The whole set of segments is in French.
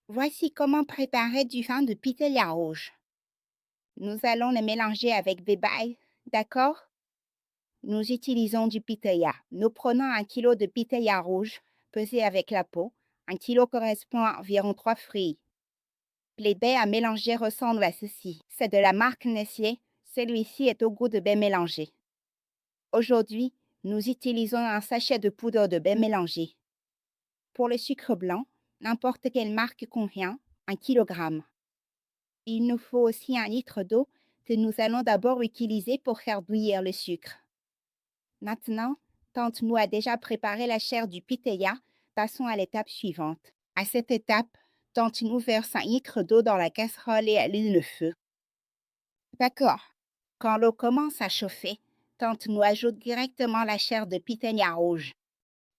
Voici comment préparer du vin de pitaya rouge. Nous allons le mélanger avec des bails, d'accord? Nous utilisons du pitaya. Nous prenons 1 kilo de pitaya rouge, pesé avec la peau. 1 kilo correspond à environ 3 fruits. Les baies à mélanger ressemblent à ceci. C'est de la marque Nestlé. Celui-ci est au goût de baie mélangée. Aujourd'hui, nous utilisons un sachet de poudre de baie mélangée. Pour le sucre blanc, n'importe quelle marque convient, 1 kg. Il nous faut aussi 1 litre d'eau que nous allons d'abord utiliser pour faire bouillir le sucre. Maintenant, tante nous a déjà préparé la chair du pitaya. Passons à l'étape suivante. À cette étape, tante nous verse 1 litre d'eau dans la casserole et allume le feu. D'accord. Quand l'eau commence à chauffer, tante nous ajoute directement la chair de pitaya rouge.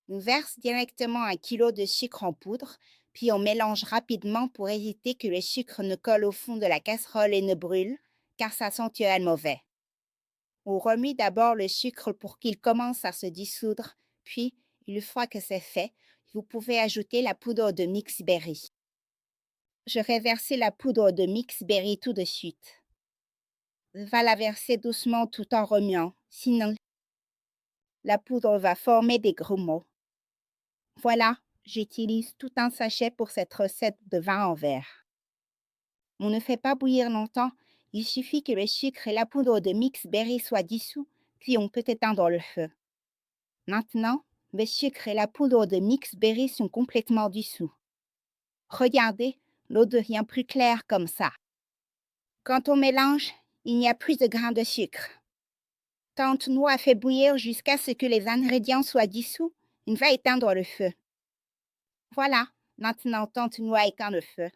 Nous verse directement 1 kilo de sucre en poudre, puis on mélange rapidement pour éviter que le sucre ne colle au fond de la casserole et ne brûle, car ça sentirait mauvais. On remet d'abord le sucre pour qu'il commence à se dissoudre, puis, une fois que c'est fait, vous pouvez ajouter la poudre de mix berry. Je vais verser la poudre de mix berry tout de suite. Va la verser doucement tout en remuant, sinon la poudre va former des grumeaux. Voilà, j'utilise tout un sachet pour cette recette de vin en verre. On ne fait pas bouillir longtemps, il suffit que le sucre et la poudre de mix berry soient dissous, puis on peut éteindre le feu. Maintenant, le sucre et la poudre de mix berry sont complètement dissous. Regardez, l'eau devient plus claire comme ça. Quand on mélange, il n'y a plus de grains de sucre. Tante nous a fait bouillir jusqu'à ce que les ingrédients soient dissous. On va éteindre le feu. Voilà, maintenant tante nous a éteint le feu.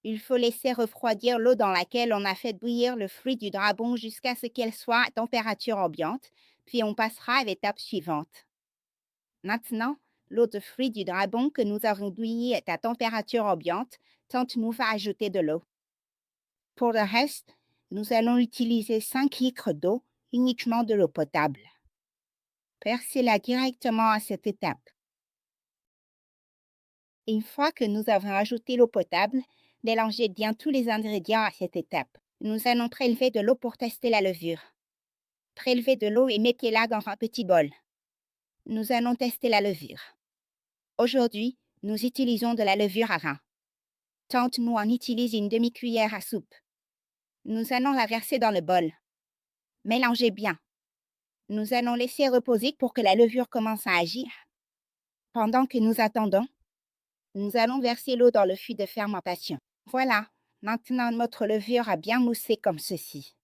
Il faut laisser refroidir l'eau dans laquelle on a fait bouillir le fruit du dragon jusqu'à ce qu'elle soit à température ambiante, puis on passera à l'étape suivante. Maintenant, l'eau de fruit du dragon que nous avons bouillie est à température ambiante, tante nous va ajouter de l'eau. Pour le reste, nous allons utiliser 5 litres d'eau, uniquement de l'eau potable. Versez-la directement à cette étape. Une fois que nous avons ajouté l'eau potable, mélangez bien tous les ingrédients à cette étape. Nous allons prélever de l'eau pour tester la levure. Prélevez de l'eau et mettez-la dans un petit bol. Nous allons tester la levure. Aujourd'hui, nous utilisons de la levure à vin. Tante nous en utilise une demi-cuillère à soupe. Nous allons la verser dans le bol. Mélangez bien. Nous allons laisser reposer pour que la levure commence à agir. Pendant que nous attendons, nous allons verser l'eau dans le fût de fermentation. Voilà, maintenant notre levure a bien moussé comme ceci.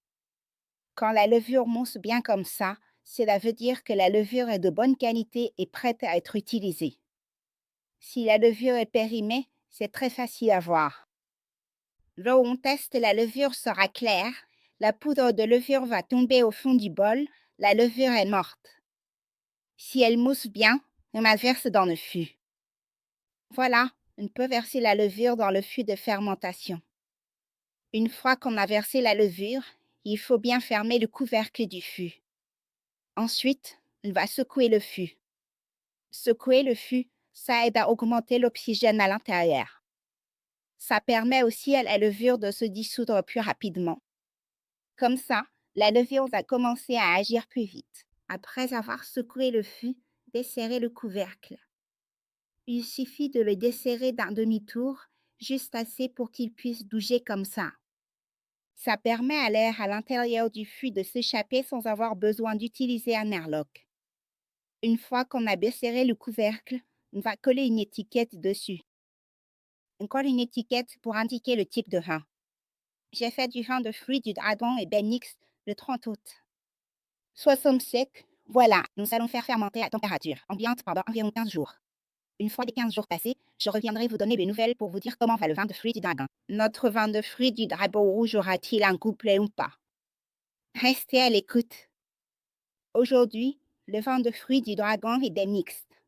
Quand la levure mousse bien comme ça, cela veut dire que la levure est de bonne qualité et prête à être utilisée. Si la levure est périmée, c'est très facile à voir. Là où on teste, la levure sera claire, la poudre de levure va tomber au fond du bol, la levure est morte. Si elle mousse bien, on la verse dans le fût. Voilà, on peut verser la levure dans le fût de fermentation. Une fois qu'on a versé la levure, il faut bien fermer le couvercle du fût. Ensuite, on va secouer le fût. Secouer le fût, ça aide à augmenter l'oxygène à l'intérieur. Ça permet aussi à la levure de se dissoudre plus rapidement. Comme ça, la levure va commencer à agir plus vite. Après avoir secoué le fût, desserrez le couvercle. Il suffit de le desserrer d'un demi-tour, juste assez pour qu'il puisse bouger comme ça. Ça permet à l'air à l'intérieur du fût de s'échapper sans avoir besoin d'utiliser un airlock. Une fois qu'on a desserré le couvercle, on va coller une étiquette dessus. On colle une étiquette pour indiquer le type de vin. J'ai fait du vin de fruits du dragon et Benix le 30 août. Soit somme sec, voilà, nous allons faire fermenter à température ambiante pendant environ 15 jours. Une fois les 15 jours passés, je reviendrai vous donner des nouvelles pour vous dire comment va le vin de fruits du dragon. Notre vin de fruits du dragon rouge aura-t-il un goût plaît ou pas? Restez à l'écoute. Aujourd'hui, le vin de fruits du dragon est des mixtes.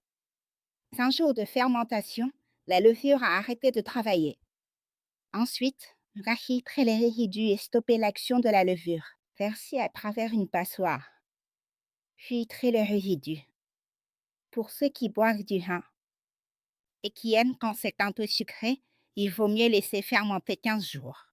5 jours de fermentation, la levure a arrêté de travailler. Ensuite, filtrer les résidus et stopper l'action de la levure. Versez à travers une passoire. Filtrez les résidus. Pour ceux qui boivent du vin et qui aiment quand c'est un peu sucré, Il vaut mieux laisser fermenter 15 jours.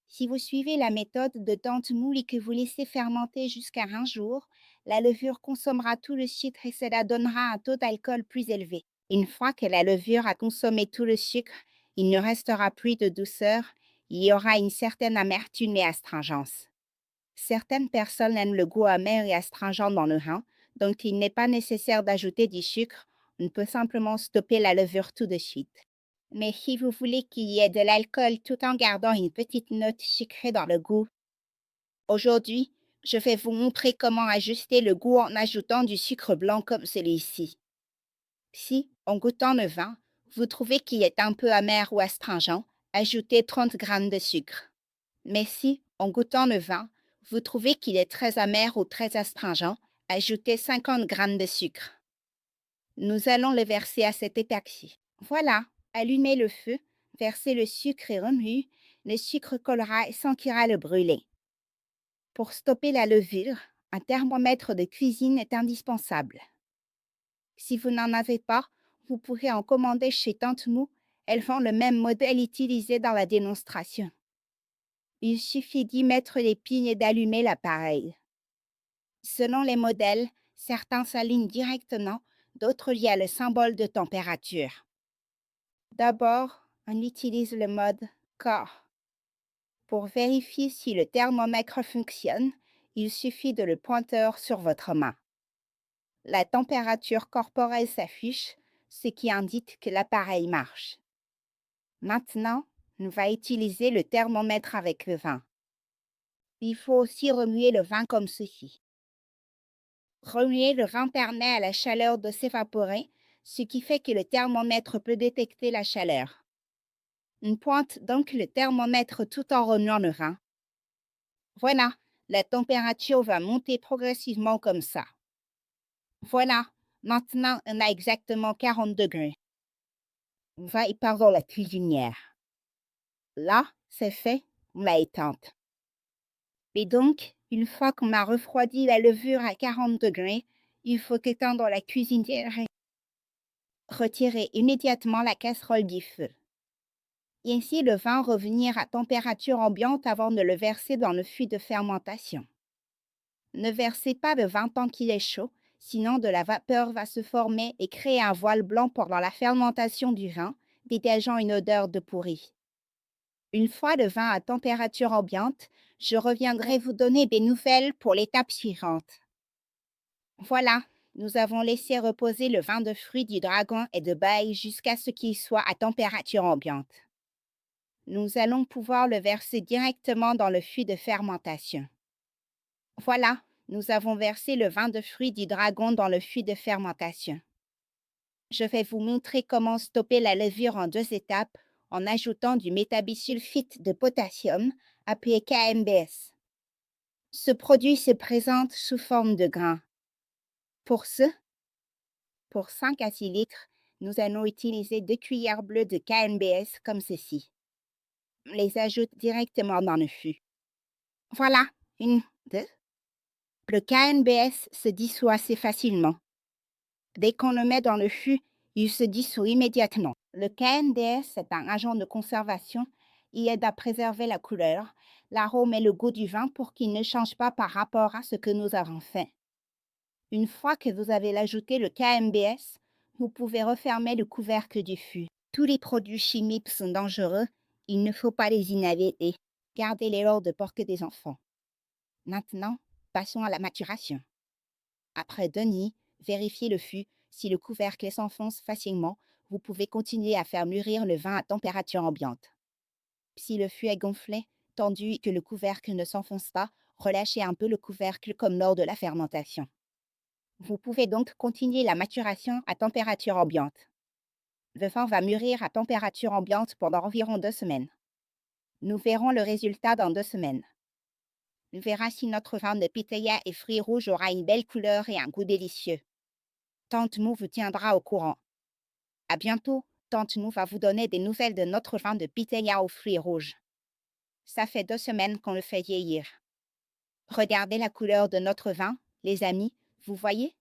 Si vous suivez la méthode de Tante Moule et que vous laissez fermenter jusqu'à 1 jour, la levure consommera tout le sucre et cela donnera un taux d'alcool plus élevé. Une fois que la levure a consommé tout le sucre, il ne restera plus de douceur, il y aura une certaine amertume et astringence. Certaines personnes aiment le goût amer et astringent dans le vin, donc il n'est pas nécessaire d'ajouter du sucre, on peut simplement stopper la levure tout de suite. Mais si vous voulez qu'il y ait de l'alcool tout en gardant une petite note sucrée dans le goût, aujourd'hui, je vais vous montrer comment ajuster le goût en ajoutant du sucre blanc comme celui-ci. Si, en goûtant le vin, vous trouvez qu'il est un peu amer ou astringent, ajoutez 30 g de sucre. Mais si, en goûtant le vin, vous trouvez qu'il est très amer ou très astringent, ajoutez 50 g de sucre. Nous allons le verser à cette étape-ci. Voilà, allumez le feu, versez le sucre et remuez. Le sucre collera et sentira le brûler. Pour stopper la levure, un thermomètre de cuisine est indispensable. Si vous n'en avez pas, vous pourrez en commander chez Tante Mou. Elles vend le même modèle utilisé dans la démonstration. Il suffit d'y mettre les pignes et d'allumer l'appareil. Selon les modèles, certains s'alignent directement, d'autres il y a le symbole de température. D'abord, on utilise le mode corps. Pour vérifier si le thermomètre fonctionne, il suffit de le pointeur sur votre main. La température corporelle s'affiche, ce qui indique que l'appareil marche. Maintenant, on va utiliser le thermomètre avec le vin. Il faut aussi remuer le vin comme ceci. Remuer le vin permet à la chaleur de s'évaporer, ce qui fait que le thermomètre peut détecter la chaleur. On pointe donc le thermomètre tout en remuant le vin. Voilà, la température va monter progressivement comme ça. Voilà, maintenant on a exactement 40 degrés. On va y part dans la cuisinière. Là, c'est fait, on l'a éteinte. Et donc, une fois qu'on a refroidi la levure à 40 degrés, il faut éteindre la cuisinière et retirer immédiatement la casserole du feu. Ainsi, le vin revenir à température ambiante avant de le verser dans le fût de fermentation. Ne versez pas le vin tant qu'il est chaud, sinon de la vapeur va se former et créer un voile blanc pendant la fermentation du vin, dégageant une odeur de pourri. Une fois le vin à température ambiante, je reviendrai vous donner des nouvelles pour l'étape suivante. Voilà, nous avons laissé reposer le vin de fruits du dragon et de bail jusqu'à ce qu'il soit à température ambiante. Nous allons pouvoir le verser directement dans le fût de fermentation. Voilà, nous avons versé le vin de fruits du dragon dans le fût de fermentation. Je vais vous montrer comment stopper la levure en 2 étapes en ajoutant du métabisulfite de potassium, appelé KMBS. Ce produit se présente sous forme de grains. Pour 5 à 6 litres, nous allons utiliser 2 cuillères bleues de KMBS comme ceci. On les ajoute directement dans le fût. Voilà, 1, 2. Le KNBS se dissout assez facilement. Dès qu'on le met dans le fût, il se dissout immédiatement. Le KNDS est un agent de conservation. Il aide à préserver la couleur, l'arôme et le goût du vin pour qu'il ne change pas par rapport à ce que nous avons fait. Une fois que vous avez ajouté le KMBS, vous pouvez refermer le couvercle du fût. Tous les produits chimiques sont dangereux. Il ne faut pas les inhaler et gardez-les hors de portée des enfants. Maintenant, passons à la maturation. Après 2 nuits, vérifiez le fût. Si le couvercle s'enfonce facilement, vous pouvez continuer à faire mûrir le vin à température ambiante. Si le fût est gonflé, tendu et que le couvercle ne s'enfonce pas, relâchez un peu le couvercle comme lors de la fermentation. Vous pouvez donc continuer la maturation à température ambiante. Le vin va mûrir à température ambiante pendant environ 2 semaines. Nous verrons le résultat dans 2 semaines. On verra si notre vin de pitaya et fruits rouges aura une belle couleur et un goût délicieux. Tante Mou vous tiendra au courant. À bientôt, Tante Mou va vous donner des nouvelles de notre vin de pitaya aux fruits rouges. Ça fait 2 semaines qu'on le fait vieillir. Regardez la couleur de notre vin, les amis, vous voyez?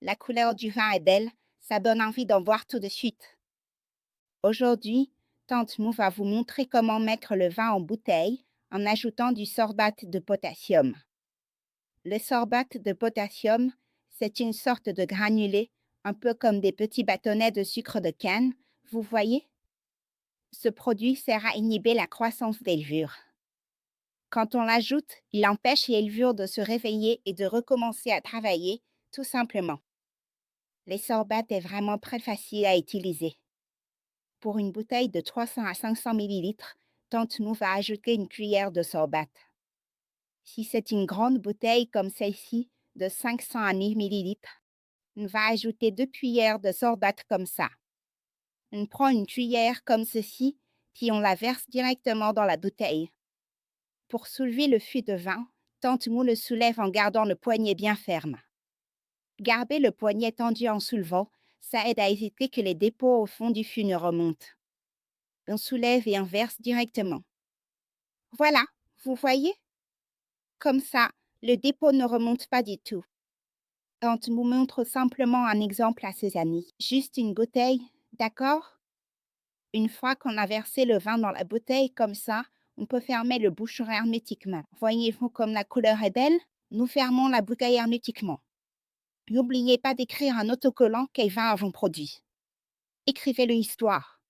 La couleur du vin est belle, ça donne envie d'en boire tout de suite. Aujourd'hui, Tante Mou va vous montrer comment mettre le vin en bouteille en ajoutant du sorbate de potassium. Le sorbate de potassium, c'est une sorte de granulé, un peu comme des petits bâtonnets de sucre de canne, vous voyez? Ce produit sert à inhiber la croissance des levures. Quand on l'ajoute, il empêche les levures de se réveiller et de recommencer à travailler, tout simplement. Les sorbates est vraiment très facile à utiliser. Pour une bouteille de 300 à 500 millilitres, Tante Mou va ajouter une cuillère de sorbate. Si c'est une grande bouteille comme celle-ci, de 500 à 1000 millilitres, on va ajouter 2 cuillères de sorbate comme ça. On prend une cuillère comme ceci, puis on la verse directement dans la bouteille. Pour soulever le fût de vin, Tante Mou le soulève en gardant le poignet bien ferme. Garder le poignet tendu en soulevant, ça aide à éviter que les dépôts au fond du fût ne remontent. On soulève et on verse directement. Voilà, vous voyez? Comme ça, le dépôt ne remonte pas du tout. Tante Mou montre simplement un exemple à ses amis. Juste une bouteille, d'accord? Une fois qu'on a versé le vin dans la bouteille comme ça, on peut fermer le bouchon hermétiquement. Voyez-vous comme la couleur est belle? Nous fermons la bouteille hermétiquement. N'oubliez pas d'écrire un autocollant quel vin avons produit. Écrivez-le histoire.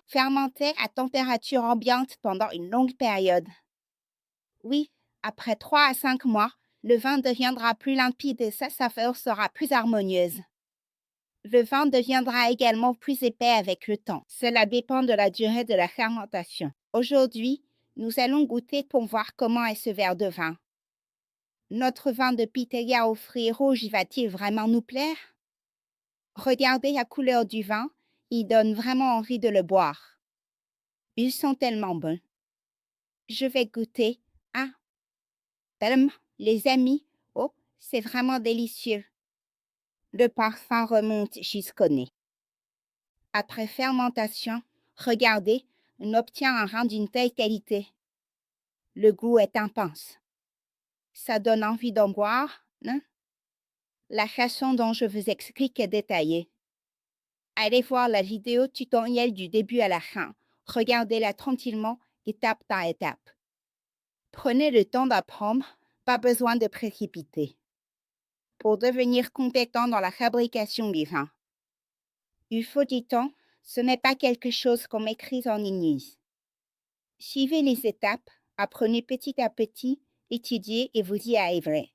Fermenter à température ambiante pendant une longue période. Oui, après 3 à 5 mois, le vin deviendra plus limpide et sa saveur sera plus harmonieuse. Le vin deviendra également plus épais avec le temps. Cela dépend de la durée de la fermentation. Aujourd'hui, nous allons goûter pour voir comment est ce verre de vin. Notre vin de pitaya aux fruits rouges va-t-il vraiment nous plaire? Regardez la couleur du vin, il donne vraiment envie de le boire. Ils sont tellement bons. Je vais goûter. Ah, tadam, les amis, oh, c'est vraiment délicieux. Le parfum remonte jusqu'au nez. Après fermentation, regardez, on obtient un vin d'une telle qualité. Le goût est intense. Ça donne envie d'en boire, non? La façon dont je vous explique est détaillée. Allez voir la vidéo tutoriel du début à la fin. Regardez-la tranquillement, étape par étape. Prenez le temps d'apprendre, pas besoin de précipiter. Pour devenir compétent dans la fabrication des vins. Il faut du temps, ce n'est pas quelque chose qu'on maîtrise en une nuit. Suivez les étapes, apprenez petit à petit, étudiez et vous y arriverez.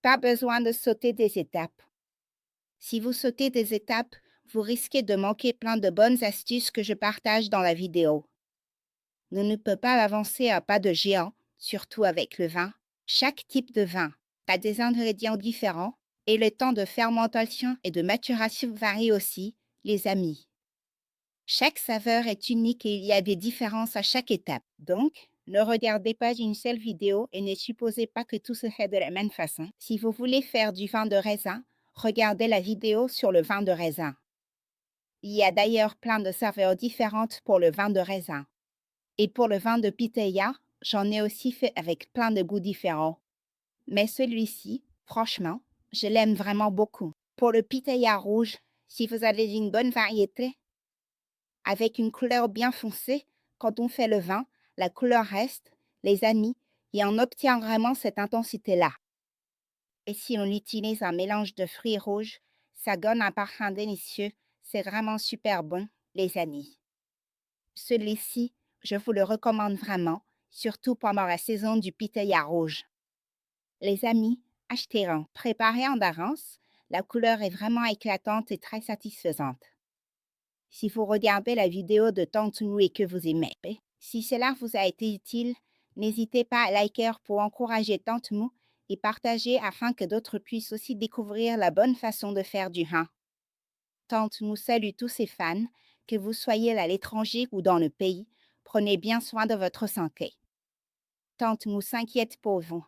Pas besoin de sauter des étapes. Si vous sautez des étapes, vous risquez de manquer plein de bonnes astuces que je partage dans la vidéo. On ne peut pas avancer à pas de géant, surtout avec le vin. Chaque type de vin a des ingrédients différents et le temps de fermentation et de maturation varie aussi, les amis. Chaque saveur est unique et il y a des différences à chaque étape. Donc, ne regardez pas une seule vidéo et ne supposez pas que tout se fait de la même façon. Si vous voulez faire du vin de raisin, regardez la vidéo sur le vin de raisin. Il y a d'ailleurs plein de saveurs différentes pour le vin de raisin. Et pour le vin de pitaya, j'en ai aussi fait avec plein de goûts différents. Mais celui-ci, franchement, je l'aime vraiment beaucoup. Pour le pitaya rouge, si vous avez une bonne variété, avec une couleur bien foncée, quand on fait le vin, la couleur reste, les amis, et on obtient vraiment cette intensité-là. Et si on utilise un mélange de fruits rouges, ça donne un parfum délicieux, c'est vraiment super bon, les amis. Celui-ci, je vous le recommande vraiment, surtout pendant la saison du pitaya rouge. Les amis, achetez-en, préparez en avance, la couleur est vraiment éclatante et très satisfaisante. Si vous regardez la vidéo de Tante Mou et que vous aimez, si cela vous a été utile, n'hésitez pas à liker pour encourager Tante Mou et partager afin que d'autres puissent aussi découvrir la bonne façon de faire du vin. Tante Mou salue tous ses fans, que vous soyez à l'étranger ou dans le pays, prenez bien soin de votre santé. Tante Mou s'inquiète pour vous.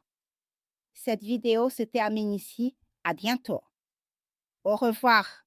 Cette vidéo se termine ici, à bientôt. Au revoir.